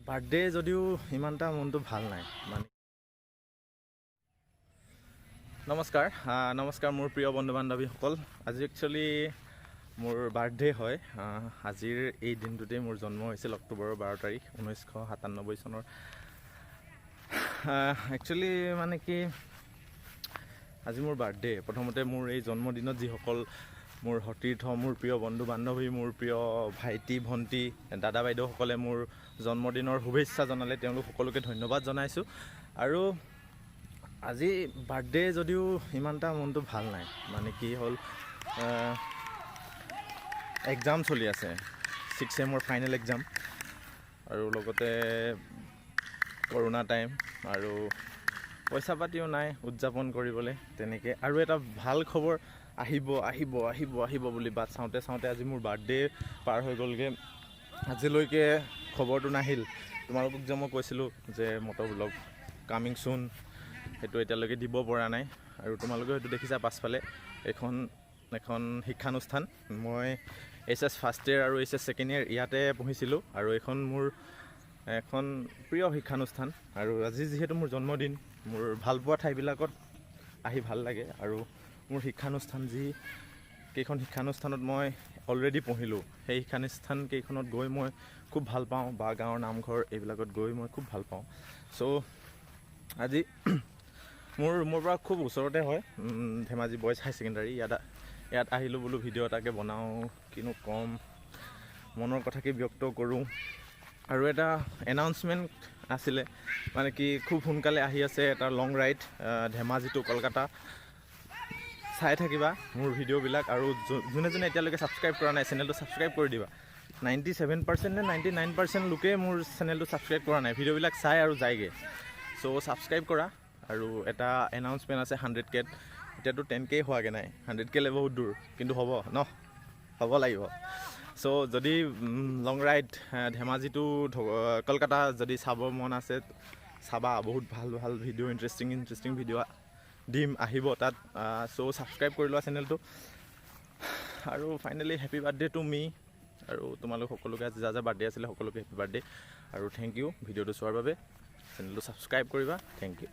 Birthday যদিও ইমানটা মনটো ভাল নাই মানে। নমস্কাৰ মোৰ প্ৰিয় বন্ধু বান্ধৱীসকল। আজি একচুৱেলি মোৰ বাৰ্থডে হয়। আজিৰ এই দিনটোতেই মোৰ জন্ম হৈছিল অক্টোবৰৰ 12 তাৰিখ 1997 চনৰ। একচুৱেলি মানে কি আজি মোৰ বাৰ্থডে। প্ৰথমতে মোৰ এই জন্মদিনত যিসকল মোৰ সতীৰ্থ, মোৰ প্ৰিয় বন্ধু বান্ধৱী, মোৰ প্ৰিয় ভাইটি ভণ্টি দাদা বাইদেউসকলে মোৰ জন্মদিনৰ শুভেচ্ছা জনালে, তেওঁলোক সকলোকে ধন্যবাদ জনাইছোঁ। আৰু আজি বাৰ্থডে যদিও ইমানটা মনটো ভাল নাই মানে কি হ'ল, এক্সাম চলি আছে, 6th চেমৰ ফাইনেল এক্সাম, আৰু লগতে কৰোণা টাইম, আৰু পইচা পাতিও নাই উদযাপন কৰিবলৈ তেনেকৈ। আৰু এটা ভাল খবৰ আহিব আহিব আহিব আহিব বুলি বাট চাওঁতে চাওঁতে আজি মোৰ বাৰ্থডে পাৰ হৈ গ'লগৈ। আজিলৈকে খবৰটো নাহিল। তোমালোকক যে মই কৈছিলোঁ যে মটৰ ব্লগ কামিং চুন, সেইটো এতিয়ালৈকে দিব পৰা নাই। আৰু তোমালোকে হয়তো দেখিছা পাছফালে এখন শিক্ষানুষ্ঠান। মই HS ফাৰ্ষ্ট ইয়েৰ আৰু HS ছেকেণ্ড ইয়েৰ ইয়াতে পঢ়িছিলোঁ, আৰু এইখন মোৰ এখন প্ৰিয় শিক্ষানুষ্ঠান। আৰু আজি যিহেতু মোৰ জন্মদিন, মোৰ ভালপোৱা ঠাইবিলাকত আহি ভাল লাগে। আৰু মোৰ শিক্ষানুষ্ঠান কেইখন শিক্ষানুষ্ঠানত মই অলৰেডি পঢ়িলোঁ, সেই শিক্ষানুষ্ঠান কেইখনত গৈ মই খুব ভাল পাওঁ, বা গাঁৱৰ নামঘৰ এইবিলাকত গৈ মই খুব ভাল পাওঁ। চ' আজি মোৰ পৰা খুব ওচৰতে হয়, ধেমাজি বইজ হাই ছেকেণ্ডাৰী। ইয়াত আহিলোঁ বোলো ভিডিঅ' এটাকে বনাওঁ, কিনো ক'ম, মনৰ কথাকে ব্যক্ত কৰোঁ। আৰু এটা এনাউন্সমেণ্ট আছিলে, মানে কি খুব সোনকালে আহি আছে এটা লং ৰাইড ধেমাজি টু কলকাতা। চাই থাকিবা মোৰ ভিডিঅ'বিলাক, আৰু যোনে যোনে এতিয়ালৈকে ছাবস্ক্ৰাইব কৰা নাই চেনেলটো ছাবস্ক্ৰাইব কৰি দিবা। 97% নে 99% লোকে মোৰ চেনেলটো ছাবস্ক্ৰাইব কৰা নাই, ভিডিঅ'বিলাক চাই আৰু যায়গৈ। চ' ছাবস্ক্ৰাইব কৰা। আৰু এটা এনাউন্সমেণ্ট আছে 100K। এতিয়াতো 10K হোৱাগৈ নাই, 100K লৈ বহুত দূৰ, কিন্তু হ'ব লাগিব। চ' যদি লং ৰাইড ধেমাজি টু কলকাতা যদি চাব মন আছে, চাবা। বহুত ভাল ভাল ভিডিঅ', ইণ্টাৰেষ্টিং ভিডিঅ' দিম, আহিব তাত। চ' ছাবস্ক্ৰাইব কৰি লোৱা চেনেলটো। আৰু finally happy birthday to me. আৰু তোমালোক সকলোকে আজি যাৰ বাৰ্থডে আছিলে সকলোকে হেপী বাৰ্থডে, আৰু থেংক ইউ ভিডিঅ'টো চোৱাৰ বাবে। চেনেলটো ছাবস্ক্ৰাইব কৰিবা। Thank U.